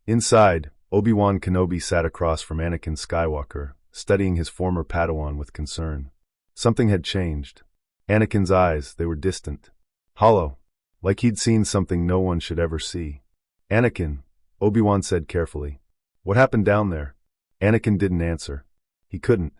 Inside, Obi-Wan Kenobi sat across from Anakin Skywalker, studying his former Padawan with concern. Something had changed. Anakin's eyes, they were distant, hollow, like he'd seen something no one should ever see. "Anakin," Obi-Wan said carefully. "What happened down there?" Anakin didn't answer. He couldn't.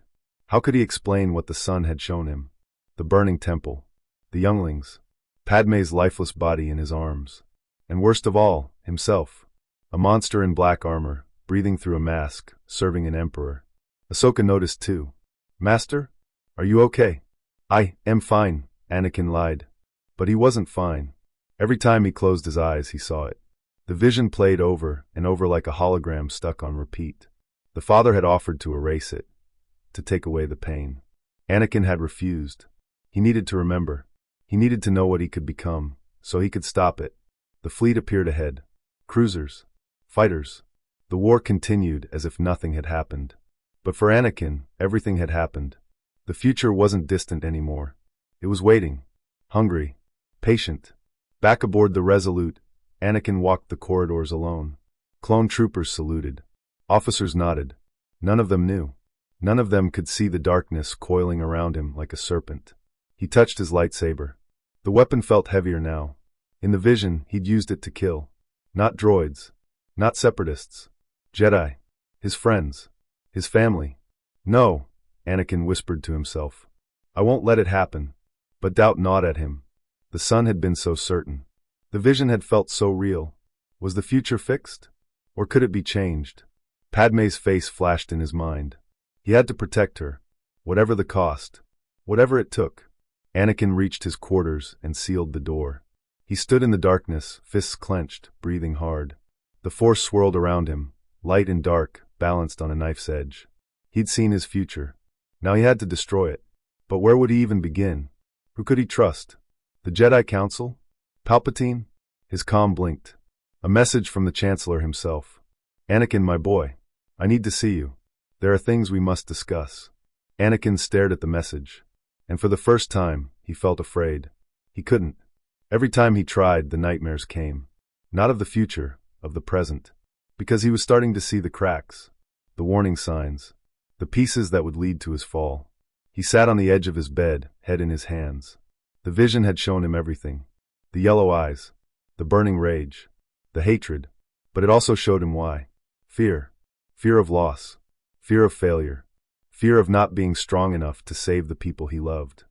How could he explain what the sun had shown him? The burning temple, the younglings, Padme's lifeless body in his arms, and worst of all, himself. A monster in black armor, breathing through a mask, serving an emperor. Ahsoka noticed too. "Master? Are you okay?" "I am fine," Anakin lied. But he wasn't fine. Every time he closed his eyes, he saw it. The vision played over and over like a hologram stuck on repeat. The Father had offered to erase it, to take away the pain. Anakin had refused. He needed to remember. He needed to know what he could become, so he could stop it. The fleet appeared ahead. Cruisers. Fighters. The war continued as if nothing had happened. But for Anakin, everything had happened. The future wasn't distant anymore. It was waiting. Hungry. Patient. Back aboard the Resolute, Anakin walked the corridors alone. Clone troopers saluted. Officers nodded. None of them knew. None of them could see the darkness coiling around him like a serpent. He touched his lightsaber. The weapon felt heavier now. In the vision, he'd used it to kill. Not droids. Not separatists. Jedi. His friends. His family. "No," Anakin whispered to himself. "I won't let it happen." But doubt gnawed at him. The sun had been so certain. The vision had felt so real. Was the future fixed? Or could it be changed? Padme's face flashed in his mind. He had to protect her. Whatever the cost. Whatever it took. Anakin reached his quarters and sealed the door. He stood in the darkness, fists clenched, breathing hard. The Force swirled around him, light and dark, balanced on a knife's edge. He'd seen his future. Now he had to destroy it. But where would he even begin? Who could he trust? The Jedi Council? Palpatine? His calm blinked. A message from the Chancellor himself. "Anakin, my boy. I need to see you. There are things we must discuss." Anakin stared at the message. And for the first time, he felt afraid. He couldn't. Every time he tried, the nightmares came. Not of the future, of the present. Because he was starting to see the cracks. The warning signs. The pieces that would lead to his fall. He sat on the edge of his bed, head in his hands. The vision had shown him everything. The yellow eyes. The burning rage. The hatred. But it also showed him why. Fear. Fear of loss. Fear of failure. Fear of not being strong enough to save the people he loved.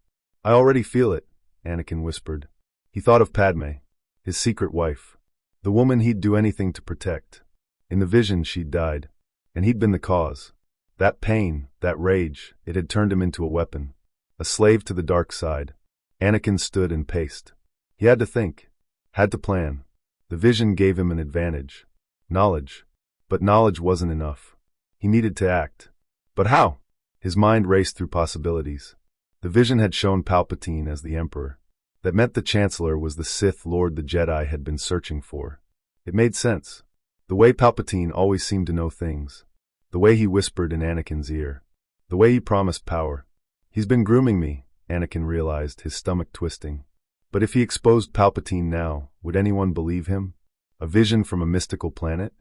"I already feel it," Anakin whispered. He thought of Padme, his secret wife. The woman he'd do anything to protect. In the vision, she'd died. And he'd been the cause. That pain, that rage, it had turned him into a weapon. A slave to the dark side. Anakin stood and paced. He had to think. Had to plan. The vision gave him an advantage. Knowledge. But knowledge wasn't enough. He needed to act. But how? His mind raced through possibilities. The vision had shown Palpatine as the Emperor. That meant the Chancellor was the Sith Lord the Jedi had been searching for. It made sense. The way Palpatine always seemed to know things. The way he whispered in Anakin's ear. The way he promised power. "He's been grooming me," Anakin realized, his stomach twisting. But if he exposed Palpatine now, would anyone believe him? A vision from a mystical planet?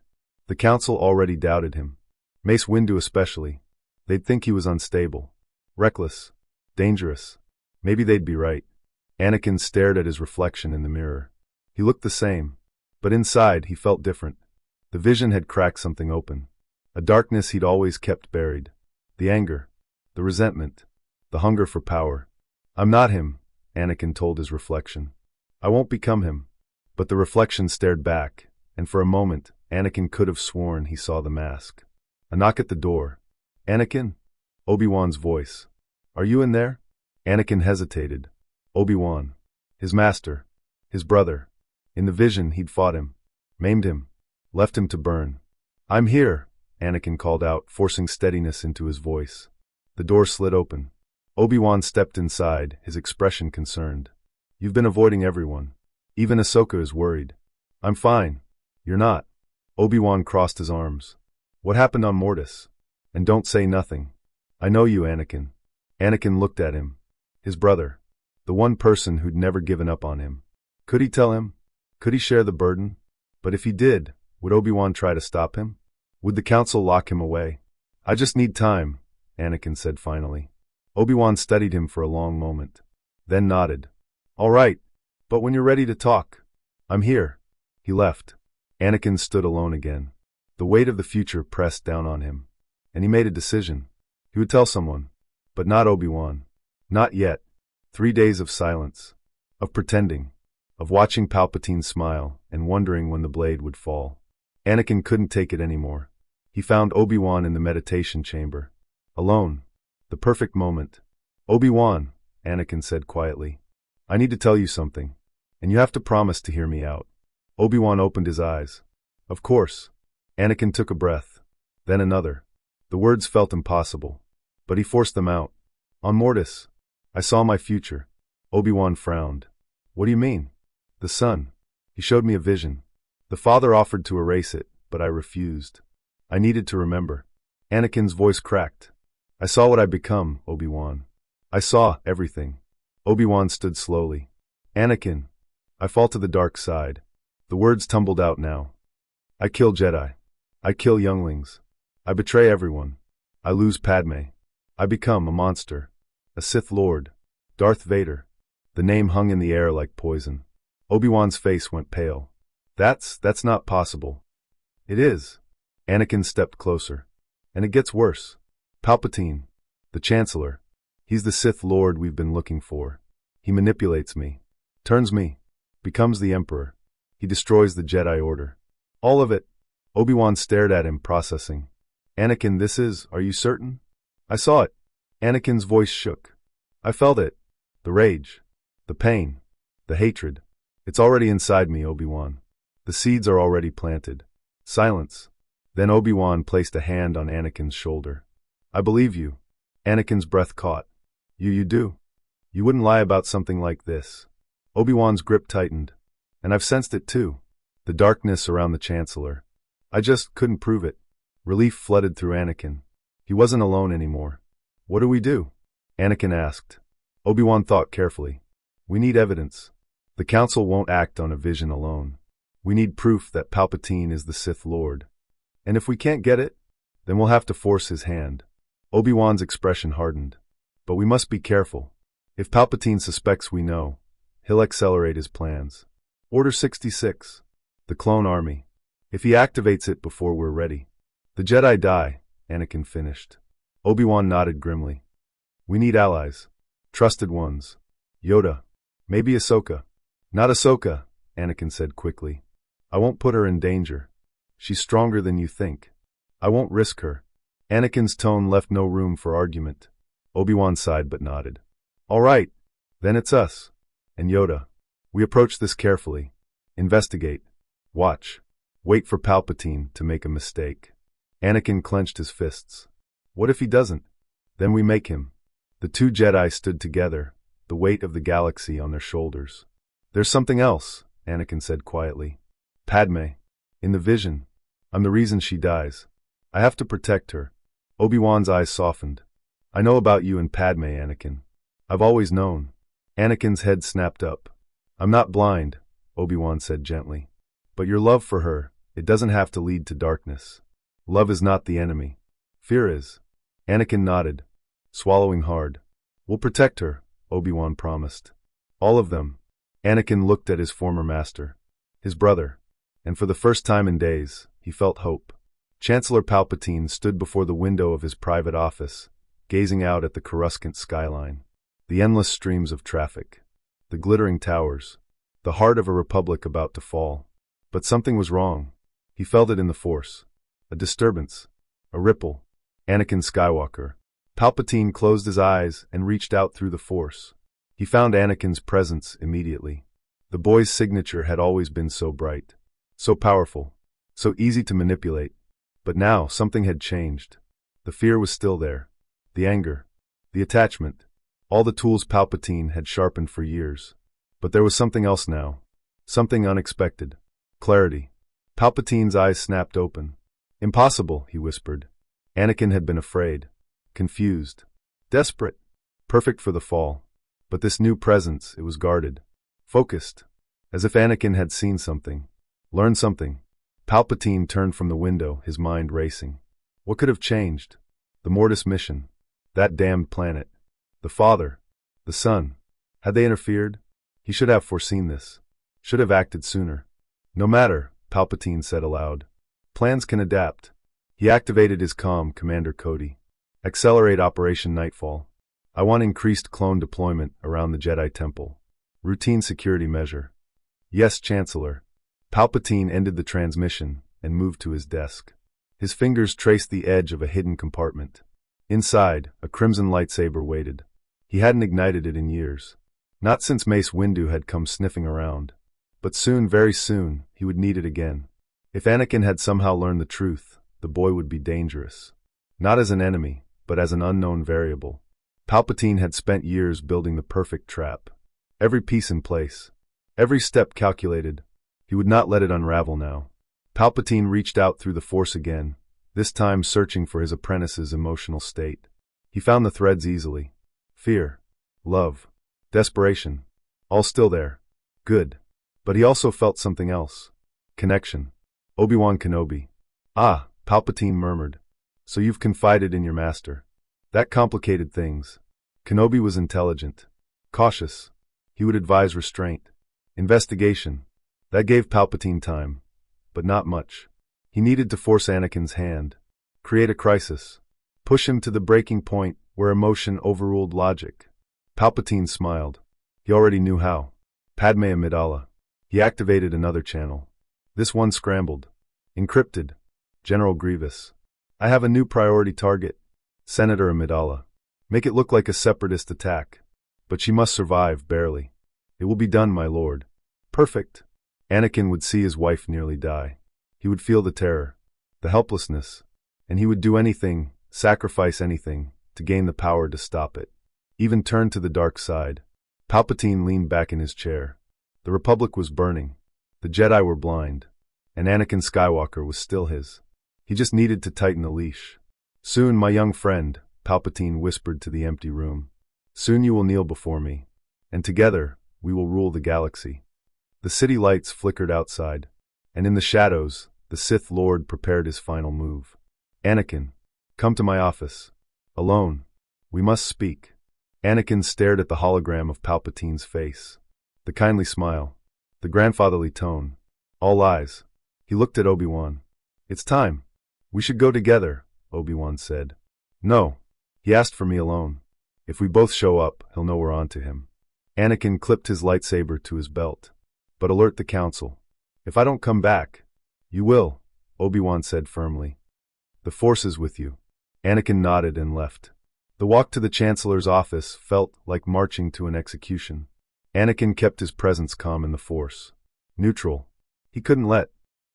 The Council already doubted him. Mace Windu especially. They'd think he was unstable. Reckless. Dangerous. Maybe they'd be right. Anakin stared at his reflection in the mirror. He looked the same. But inside, he felt different. The vision had cracked something open. A darkness he'd always kept buried. The anger. The resentment. The hunger for power. "I'm not him," Anakin told his reflection. "I won't become him." But the reflection stared back, and for a moment, Anakin could have sworn he saw the mask. A knock at the door. "Anakin?" Obi-Wan's voice. "Are you in there?" Anakin hesitated. Obi-Wan. His master. His brother. In the vision, he'd fought him. Maimed him. Left him to burn. "I'm here," Anakin called out, forcing steadiness into his voice. The door slid open. Obi-Wan stepped inside, his expression concerned. "You've been avoiding everyone. Even Ahsoka is worried." "I'm fine." "You're not." Obi-Wan crossed his arms. "What happened on Mortis? And don't say nothing. I know you, Anakin." Anakin looked at him. His brother. The one person who'd never given up on him. Could he tell him? Could he share the burden? But if he did, Would Obi-Wan try to stop him? Would the council lock him away? I just need time, Anakin said finally. Obi-Wan studied him for a long moment, then nodded. All right, but when you're ready to talk, I'm here. He left. Anakin stood alone again. The weight of the future pressed down on him, and he made a decision. He would tell someone, but not Obi-Wan. Not yet. 3 days of silence, of pretending, of watching Palpatine smile and wondering when the blade would fall. Anakin couldn't take it anymore. He found Obi-Wan in the meditation chamber. Alone. The perfect moment. Obi-Wan, Anakin said quietly. I need to tell you something, and you have to promise to hear me out. Obi-Wan opened his eyes. Of course. Anakin took a breath, then another. The words felt impossible, but he forced them out. On Mortis, I saw my future. Obi-Wan frowned. What do you mean? The sun. He showed me a vision. The Father offered to erase it, but I refused. I needed to remember. Anakin's voice cracked. I saw what I'd become, Obi-Wan. I saw everything. Obi-Wan stood slowly. Anakin, I fall to the dark side. The words tumbled out now. I kill Jedi. I kill younglings. I betray everyone. I lose Padme. I become a monster. A Sith Lord. Darth Vader. The name hung in the air like poison. Obi-Wan's face went pale. That's not possible. It is. Anakin stepped closer. And it gets worse. Palpatine, the Chancellor. He's the Sith Lord we've been looking for. He manipulates me. Turns me. Becomes the Emperor. He destroys the Jedi Order. All of it. Obi-Wan stared at him, processing. Anakin, are you certain? I saw it. Anakin's voice shook. I felt it. The rage. The pain. The hatred. It's already inside me, Obi-Wan. The seeds are already planted. Silence. Then Obi-Wan placed a hand on Anakin's shoulder. I believe you. Anakin's breath caught. You do? You wouldn't lie about something like this. Obi-Wan's grip tightened. And I've sensed it too. The darkness around the Chancellor. I just couldn't prove it. Relief flooded through Anakin. He wasn't alone anymore. What do we do? Anakin asked. Obi-Wan thought carefully. We need evidence. The Council won't act on a vision alone. We need proof that Palpatine is the Sith Lord. And if we can't get it, then we'll have to force his hand. Obi-Wan's expression hardened. But we must be careful. If Palpatine suspects we know, he'll accelerate his plans. Order 66. The Clone Army. If he activates it before we're ready, the Jedi die, Anakin finished. Obi-Wan nodded grimly. We need allies. Trusted ones. Yoda. Maybe Ahsoka. Not Ahsoka, Anakin said quickly. I won't put her in danger. She's stronger than you think. I won't risk her. Anakin's tone left no room for argument. Obi-Wan sighed but nodded. All right, then it's us. And Yoda. We approach this carefully. Investigate. Watch. Wait for Palpatine to make a mistake. Anakin clenched his fists. What if he doesn't? Then we make him. The two Jedi stood together, the weight of the galaxy on their shoulders. There's something else, Anakin said quietly. Padme. In the vision. I'm the reason she dies. I have to protect her. Obi-Wan's eyes softened. I know about you and Padme, Anakin. I've always known. Anakin's head snapped up. I'm not blind, Obi-Wan said gently. But your love for her, it doesn't have to lead to darkness. Love is not the enemy. Fear is. Anakin nodded, swallowing hard. We'll protect her, Obi-Wan promised. All of them. Anakin looked at his former master, his brother, and for the first time in days, he felt hope. Chancellor Palpatine stood before the window of his private office, gazing out at the Coruscant skyline, the endless streams of traffic, the glittering towers, the heart of a republic about to fall. But something was wrong. He felt it in the Force. A disturbance. A ripple. Anakin Skywalker. Palpatine closed his eyes and reached out through the Force. He found Anakin's presence immediately. The boy's signature had always been so bright, so powerful, so easy to manipulate. But now something had changed. The fear was still there. The anger. The attachment. All the tools Palpatine had sharpened for years. But there was something else now. Something unexpected. Clarity. Palpatine's eyes snapped open. Impossible, he whispered. Anakin had been afraid. Confused. Desperate. Perfect for the fall. But this new presence, it was guarded. Focused. As if Anakin had seen something. Learned something. Palpatine turned from the window, his mind racing. What could have changed? The Mortis mission. That damned planet. The father. The son. Had they interfered? He should have foreseen this. Should have acted sooner. No matter, Palpatine said aloud. Plans can adapt. He activated his comm, Commander Cody. Accelerate Operation Nightfall. I want increased clone deployment around the Jedi Temple. Routine security measure. Yes, Chancellor. Palpatine ended the transmission and moved to his desk. His fingers traced the edge of a hidden compartment. Inside, a crimson lightsaber waited. He hadn't ignited it in years. Not since Mace Windu had come sniffing around. But soon, very soon, he would need it again. If Anakin had somehow learned the truth, the boy would be dangerous. Not as an enemy, but as an unknown variable. Palpatine had spent years building the perfect trap. Every piece in place. Every step calculated. He would not let it unravel now. Palpatine reached out through the Force again, this time searching for his apprentice's emotional state. He found the threads easily. Fear. Love. Desperation. All still there. Good. But he also felt something else. Connection. Obi-Wan Kenobi. Ah, Palpatine murmured. So you've confided in your master. That complicated things. Kenobi was intelligent. Cautious. He would advise restraint. Investigation. That gave Palpatine time. But not much. He needed to force Anakin's hand. Create a crisis. Push him to the breaking point where emotion overruled logic. Palpatine smiled. He already knew how. Padme Amidala. He activated another channel. This one scrambled. Encrypted. General Grievous. I have a new priority target. Senator Amidala. Make it look like a separatist attack. But she must survive, barely. It will be done, my lord. Perfect. Anakin would see his wife nearly die. He would feel the terror, the helplessness, and he would do anything, sacrifice anything, to gain the power to stop it. Even turn to the dark side. Palpatine leaned back in his chair. The Republic was burning. The Jedi were blind. And Anakin Skywalker was still his. He just needed to tighten the leash. Soon, my young friend, Palpatine whispered to the empty room. Soon you will kneel before me. And together, we will rule the galaxy. The city lights flickered outside. And in the shadows, the Sith Lord prepared his final move. Anakin, come to my office. Alone. We must speak. Anakin stared at the hologram of Palpatine's face. The kindly smile. The grandfatherly tone. All eyes. He looked at Obi-Wan. It's time. We should go together, Obi-Wan said. No. He asked for me alone. If we both show up, he'll know we're on to him. Anakin clipped his lightsaber to his belt. But alert the council. If I don't come back, you will, Obi-Wan said firmly. The Force is with you. Anakin nodded and left. The walk to the Chancellor's office felt like marching to an execution. Anakin kept his presence calm in the Force. Neutral. He couldn't let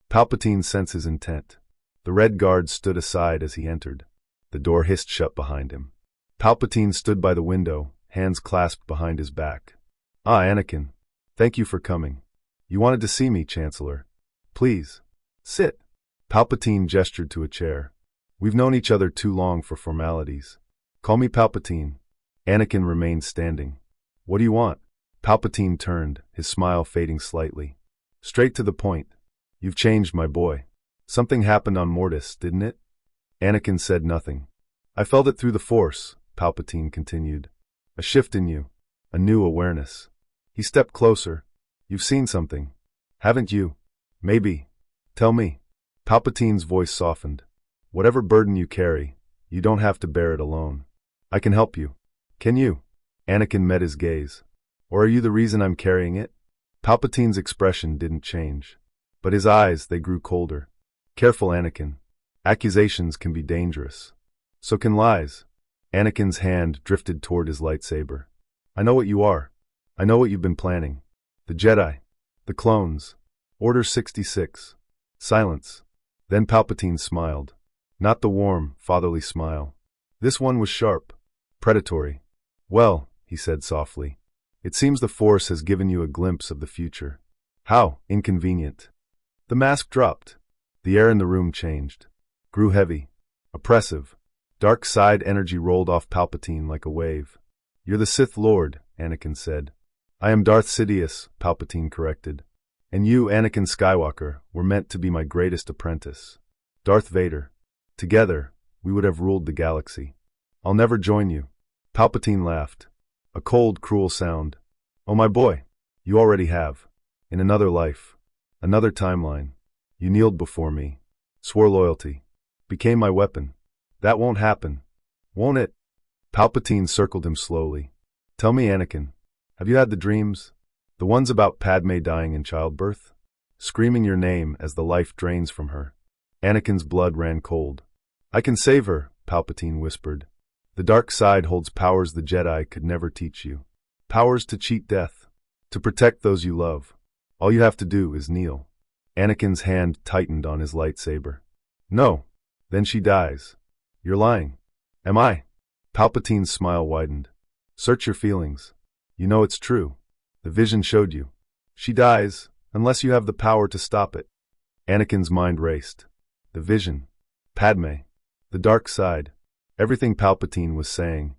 Palpatine sense his intent. The Red Guard stood aside as he entered. The door hissed shut behind him. Palpatine stood by the window, hands clasped behind his back. Ah, Anakin. Thank you for coming. You wanted to see me, Chancellor. Please. Sit. Palpatine gestured to a chair. We've known each other too long for formalities. Call me Palpatine. Anakin remained standing. What do you want? Palpatine turned, his smile fading slightly. Straight to the point. You've changed, my boy. Something happened on Mortis, didn't it? Anakin said nothing. I felt it through the Force, Palpatine continued. A shift in you. A new awareness. He stepped closer. You've seen something. Haven't you? Maybe. Tell me. Palpatine's voice softened. Whatever burden you carry, you don't have to bear it alone. I can help you. Can you? Anakin met his gaze. Or are you the reason I'm carrying it? Palpatine's expression didn't change. But his eyes, they grew colder. Careful, Anakin. Accusations can be dangerous. So can lies. Anakin's hand drifted toward his lightsaber. I know what you are. I know what you've been planning. The Jedi. The clones. Order 66. Silence. Then Palpatine smiled. Not the warm, fatherly smile. This one was sharp. Predatory. Well, he said softly. It seems the Force has given you a glimpse of the future. How inconvenient. The mask dropped. The air in the room changed. Grew heavy. Oppressive. Dark side energy rolled off Palpatine like a wave. You're the Sith Lord, Anakin said. I am Darth Sidious, Palpatine corrected. And you, Anakin Skywalker, were meant to be my greatest apprentice. Darth Vader. Together, we would have ruled the galaxy. I'll never join you. Palpatine laughed. A cold, cruel sound. Oh my boy, you already have. In another life. Another timeline. You kneeled before me. Swore loyalty. Became my weapon. That won't happen. Won't it? Palpatine circled him slowly. Tell me, Anakin, have you had the dreams? The ones about Padme dying in childbirth? Screaming your name as the life drains from her. Anakin's blood ran cold. I can save her, Palpatine whispered. The dark side holds powers the Jedi could never teach you. Powers to cheat death. To protect those you love. All you have to do is kneel. Anakin's hand tightened on his lightsaber. No. Then she dies. You're lying. Am I? Palpatine's smile widened. Search your feelings. You know it's true. The vision showed you. She dies, unless you have the power to stop it. Anakin's mind raced. The vision. Padme. The dark side. Everything Palpatine was saying,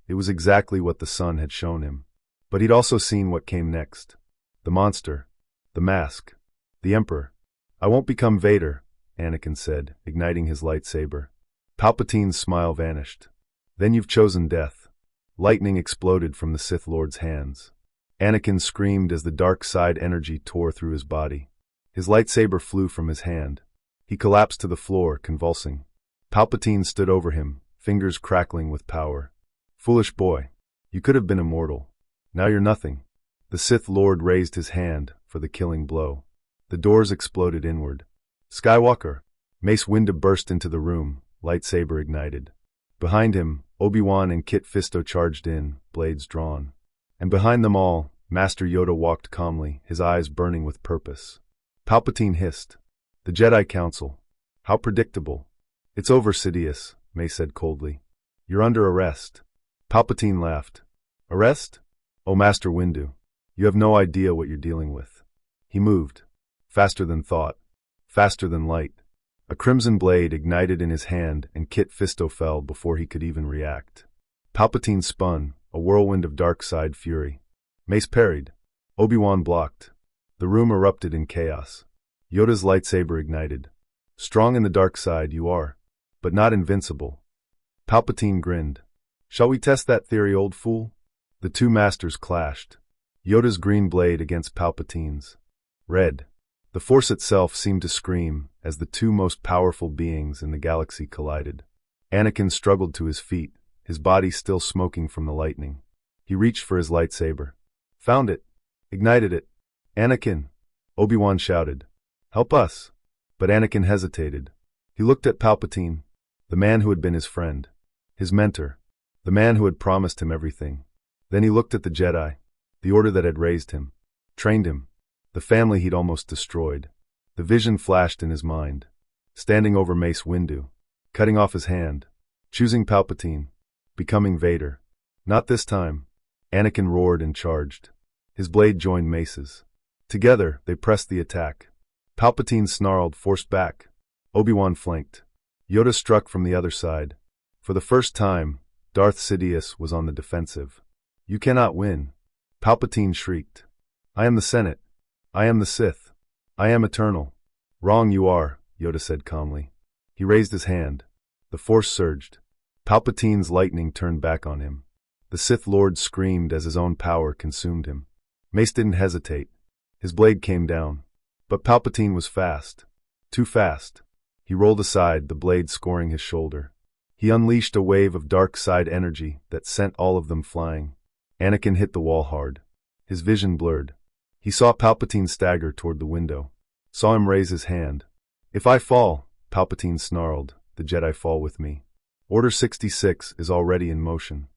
it was exactly what the sun had shown him. But he'd also seen what came next. The monster. The mask. The Emperor. I won't become Vader, Anakin said, igniting his lightsaber. Palpatine's smile vanished. Then you've chosen death. Lightning exploded from the Sith Lord's hands. Anakin screamed as the dark side energy tore through his body. His lightsaber flew from his hand. He collapsed to the floor, convulsing. Palpatine stood over him, fingers crackling with power. Foolish boy. You could have been immortal. Now you're nothing. The Sith Lord raised his hand for the killing blow. The doors exploded inward. Skywalker. Mace Windu burst into the room, lightsaber ignited. Behind him, Obi-Wan and Kit Fisto charged in, blades drawn. And behind them all, Master Yoda walked calmly, his eyes burning with purpose. Palpatine hissed. The Jedi Council. How predictable. It's over, Sidious, Mace said coldly. You're under arrest. Palpatine laughed. Arrest? Oh, Master Windu. You have no idea what you're dealing with. He moved. Faster than thought. Faster than light. A crimson blade ignited in his hand and Kit Fisto fell before he could even react. Palpatine spun, a whirlwind of dark side fury. Mace parried. Obi-Wan blocked. The room erupted in chaos. Yoda's lightsaber ignited. Strong in the dark side you are, but not invincible. Palpatine grinned. Shall we test that theory, old fool? The two masters clashed. Yoda's green blade against Palpatine's. Red. The Force itself seemed to scream as the two most powerful beings in the galaxy collided. Anakin struggled to his feet, his body still smoking from the lightning. He reached for his lightsaber. Found it. Ignited it. Anakin. Obi-Wan shouted. Help us. But Anakin hesitated. He looked at Palpatine, the man who had been his friend, his mentor, the man who had promised him everything. Then he looked at the Jedi, the order that had raised him, trained him, the family he'd almost destroyed. The vision flashed in his mind. Standing over Mace Windu, cutting off his hand, choosing Palpatine, becoming Vader. Not this time. Anakin roared and charged. His blade joined Mace's. Together, they pressed the attack. Palpatine snarled, forced back. Obi-Wan flanked. Yoda struck from the other side. For the first time, Darth Sidious was on the defensive. You cannot win. Palpatine shrieked. I am the Senate. I am the Sith. I am eternal. Wrong you are, Yoda said calmly. He raised his hand. The Force surged. Palpatine's lightning turned back on him. The Sith Lord screamed as his own power consumed him. Mace didn't hesitate. His blade came down. But Palpatine was fast. Too fast. He rolled aside, the blade scoring his shoulder. He unleashed a wave of dark side energy that sent all of them flying. Anakin hit the wall hard. His vision blurred. He saw Palpatine stagger toward the window. Saw him raise his hand. If I fall, Palpatine snarled, the Jedi fall with me. Order 66 is already in motion.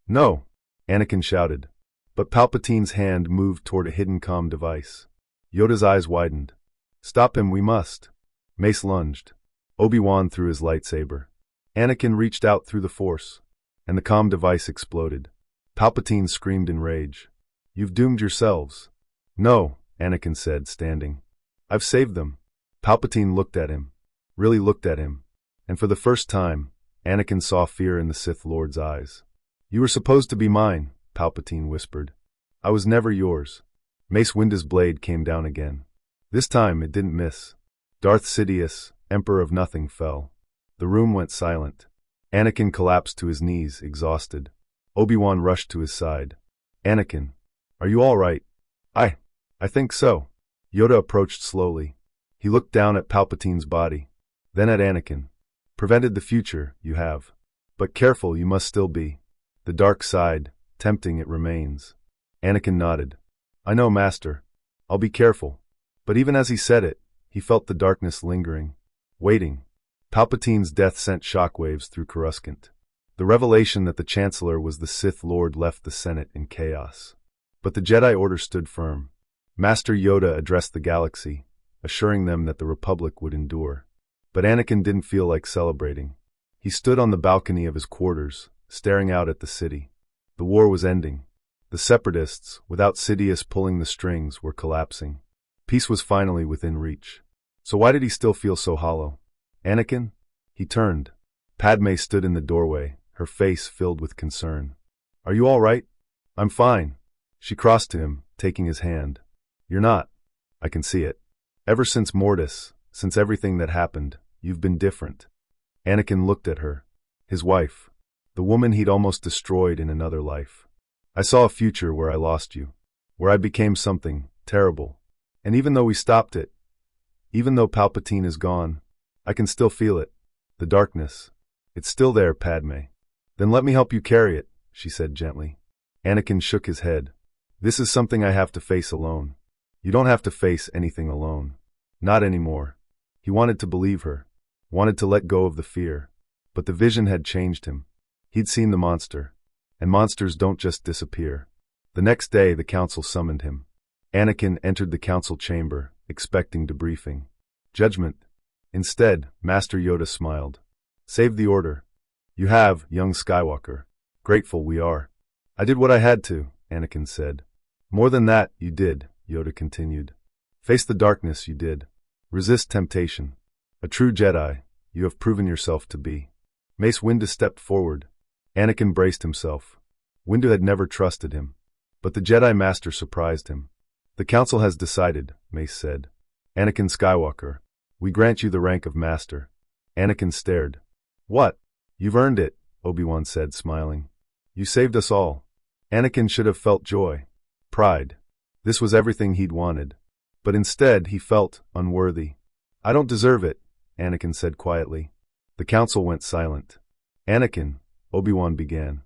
No, Anakin shouted. But Palpatine's hand moved toward a hidden comm device. Yoda's eyes widened. Stop him, we must. Mace lunged. Obi-Wan threw his lightsaber. Anakin reached out through the Force, and the comm device exploded. Palpatine screamed in rage. You've doomed yourselves. No, Anakin said, standing. I've saved them. Palpatine looked at him. Really looked at him. And for the first time, Anakin saw fear in the Sith Lord's eyes. You were supposed to be mine, Palpatine whispered. I was never yours. Mace Windu's blade came down again. This time it didn't miss. Darth Sidious, Emperor of Nothing, fell. The room went silent. Anakin collapsed to his knees, exhausted. Obi-Wan rushed to his side. Anakin, are you all right? I think so. Yoda approached slowly. He looked down at Palpatine's body, then at Anakin. Prevented the future, you have. But careful you must still be. The dark side, tempting it remains. Anakin nodded. I know, Master. I'll be careful. But even as he said it, he felt the darkness lingering, waiting. Palpatine's death sent shockwaves through Coruscant. The revelation that the Chancellor was the Sith Lord left the Senate in chaos. But the Jedi Order stood firm. Master Yoda addressed the galaxy, assuring them that the Republic would endure. But Anakin didn't feel like celebrating. He stood on the balcony of his quarters, staring out at the city. The war was ending. The Separatists, without Sidious pulling the strings, were collapsing. Peace was finally within reach. So why did he still feel so hollow? Anakin? He turned. Padme stood in the doorway, her face filled with concern. Are you all right? I'm fine. She crossed to him, taking his hand. You're not. I can see it. Ever since Mortis, since everything that happened, you've been different. Anakin looked at her. His wife. The woman he'd almost destroyed in another life. I saw a future where I lost you. Where I became something terrible. And even though we stopped it, even though Palpatine is gone, I can still feel it. The darkness. It's still there, Padme. Then let me help you carry it, she said gently. Anakin shook his head. This is something I have to face alone. You don't have to face anything alone. Not anymore. He wanted to believe her. Wanted to let go of the fear. But the vision had changed him. He'd seen the monster. And monsters don't just disappear. The next day the council summoned him. Anakin entered the council chamber, expecting debriefing. Judgment. Instead, Master Yoda smiled. Save the order. You have, young Skywalker. Grateful we are. I did what I had to, Anakin said. More than that, you did, Yoda continued. Face the darkness, you did. Resist temptation. A true Jedi, you have proven yourself to be. Mace Windu stepped forward. Anakin braced himself. Windu had never trusted him. But the Jedi Master surprised him. The Council has decided, Mace said. Anakin Skywalker, we grant you the rank of Master. Anakin stared. What? You've earned it, Obi-Wan said, smiling. You saved us all. Anakin should have felt joy. Pride. This was everything he'd wanted. But instead, he felt unworthy. I don't deserve it, Anakin said quietly. The council went silent. Anakin, Obi-Wan began.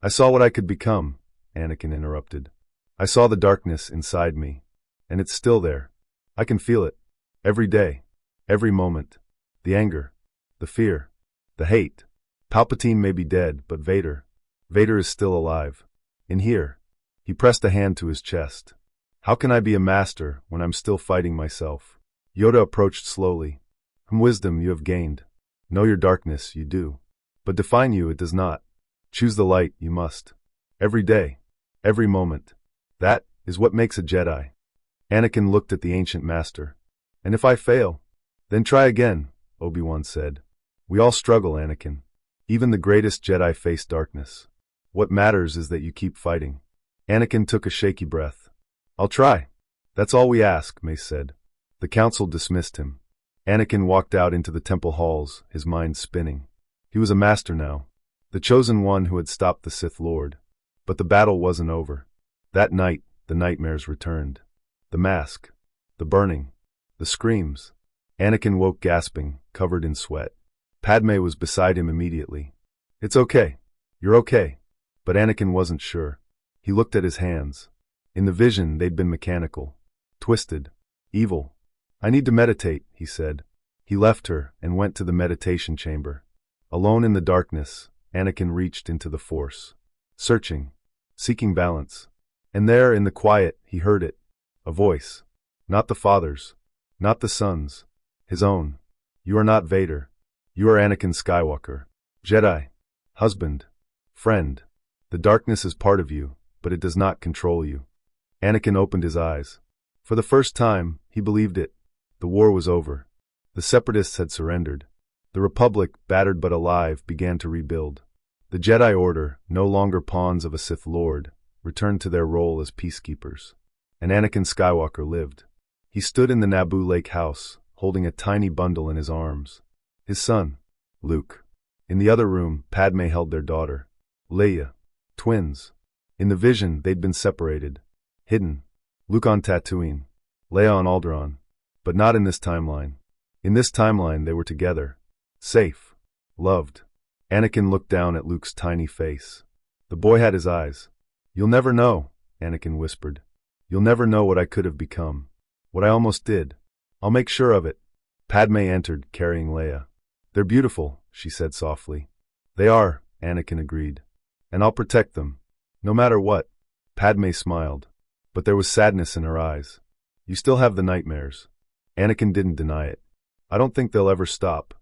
I saw what I could become, Anakin interrupted. I saw the darkness inside me. And it's still there. I can feel it. Every day. Every moment. The anger. The fear. The hate. Palpatine may be dead, but Vader is still alive. In here. He pressed a hand to his chest. How can I be a master when I'm still fighting myself? Yoda approached slowly. From wisdom you have gained. Know your darkness, you do. But define you, it does not. Choose the light, you must. Every day. Every moment. That is what makes a Jedi. Anakin looked at the ancient master. And if I fail? Then try again, Obi-Wan said. We all struggle, Anakin. Even the greatest Jedi face darkness. What matters is that you keep fighting. Anakin took a shaky breath. I'll try. That's all we ask, Mace said. The council dismissed him. Anakin walked out into the temple halls, his mind spinning. He was a master now. The chosen one who had stopped the Sith Lord. But the battle wasn't over. That night, the nightmares returned. The mask. The burning. The screams. Anakin woke gasping, covered in sweat. Padme was beside him immediately. It's okay. You're okay. But Anakin wasn't sure. He looked at his hands. In the vision, they'd been mechanical. Twisted. Evil. I need to meditate, he said. He left her and went to the meditation chamber. Alone in the darkness, Anakin reached into the Force. Searching. Seeking balance. And there, in the quiet, he heard it. A voice. Not the Father's. Not the Son's. His own. You are not Vader. You are Anakin Skywalker. Jedi. Husband. Friend. The darkness is part of you, but it does not control you. Anakin opened his eyes. For the first time, he believed it. The war was over. The Separatists had surrendered. The Republic, battered but alive, began to rebuild. The Jedi Order, no longer pawns of a Sith Lord, returned to their role as peacekeepers. And Anakin Skywalker lived. He stood in the Naboo Lake house, holding a tiny bundle in his arms. His son, Luke. In the other room, Padme held their daughter, Leia. Twins. In the vision, they'd been separated. Hidden. Luke on Tatooine. Leia on Alderaan. But not in this timeline. In this timeline, they were together. Safe. Loved. Anakin looked down at Luke's tiny face. The boy had his eyes. "You'll never know," Anakin whispered. "You'll never know what I could have become. What I almost did. I'll make sure of it." Padme entered, carrying Leia. "They're beautiful," she said softly. "They are," Anakin agreed. "And I'll protect them. No matter what." Padme smiled. But there was sadness in her eyes. "You still have the nightmares." Anakin didn't deny it. "I don't think they'll ever stop."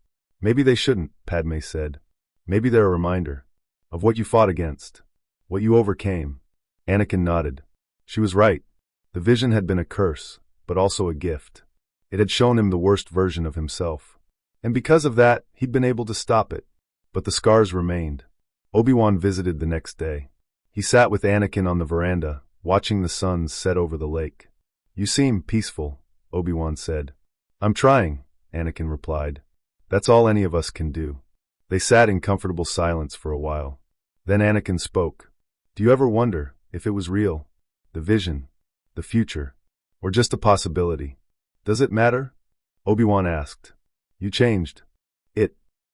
"Maybe they shouldn't," Padme said. "Maybe they're a reminder of what you fought against, what you overcame." Anakin nodded. She was right. The vision had been a curse, but also a gift. It had shown him the worst version of himself. And because of that, he'd been able to stop it. But the scars remained. Obi-Wan visited the next day. He sat with Anakin on the veranda, watching the sun set over the lake. "You seem peaceful," Obi-Wan said. "I'm trying," Anakin replied. "That's all any of us can do." They sat in comfortable silence for a while. Then Anakin spoke. "Do you ever wonder if it was real? The vision? The future? Or just a possibility? Does it matter?" Obi-Wan asked. "You changed.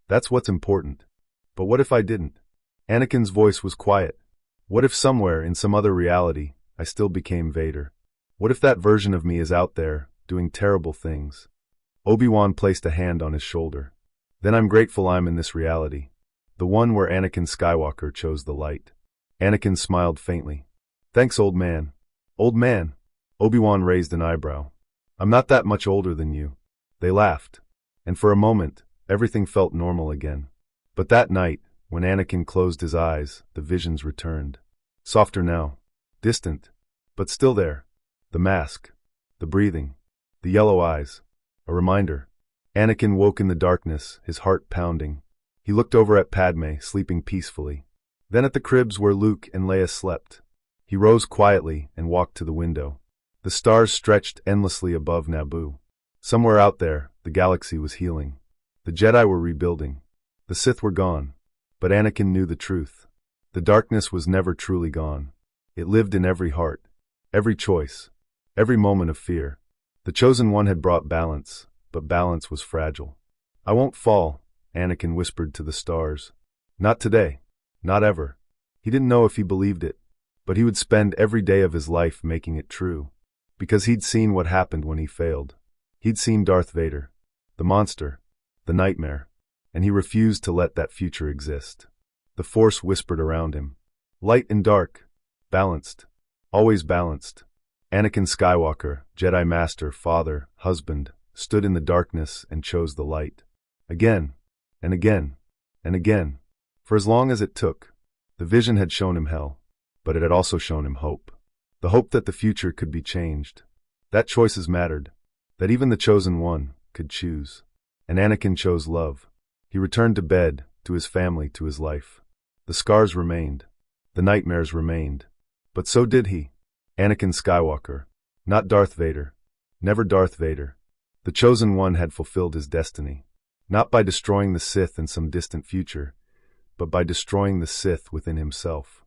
That's what's important. But what if I didn't?" Anakin's voice was quiet. "What if somewhere, in some other reality, I still became Vader? What if that version of me is out there, doing terrible things?" Obi-Wan placed a hand on his shoulder. "Then I'm grateful I'm in this reality. The one where Anakin Skywalker chose the light." Anakin smiled faintly. "Thanks, old man." "Old man?" Obi-Wan raised an eyebrow. "I'm not that much older than you." They laughed. And for a moment, everything felt normal again. But that night, when Anakin closed his eyes, the visions returned. Softer now. Distant. But still there. The mask. The breathing. The yellow eyes. A reminder. Anakin woke in the darkness, his heart pounding. He looked over at Padme, sleeping peacefully. Then at the cribs where Luke and Leia slept. He rose quietly and walked to the window. The stars stretched endlessly above Naboo. Somewhere out there, the galaxy was healing. The Jedi were rebuilding. The Sith were gone. But Anakin knew the truth. The darkness was never truly gone. It lived in every heart, every choice, every moment of fear. The Chosen One had brought balance, but balance was fragile. "I won't fall," Anakin whispered to the stars. "Not today. Not ever." He didn't know if he believed it, but he would spend every day of his life making it true. Because he'd seen what happened when he failed. He'd seen Darth Vader, the monster, the nightmare, and he refused to let that future exist. The Force whispered around him. Light and dark. Balanced. Always balanced. Anakin Skywalker, Jedi Master, father, husband, stood in the darkness and chose the light. Again, and again, and again. For as long as it took. The vision had shown him hell, but it had also shown him hope. The hope that the future could be changed. That choices mattered. That even the Chosen One could choose. And Anakin chose love. He returned to bed, to his family, to his life. The scars remained. The nightmares remained. But so did he. Anakin Skywalker. Not Darth Vader. Never Darth Vader. The Chosen One had fulfilled his destiny. Not by destroying the Sith in some distant future, but by destroying the Sith within himself.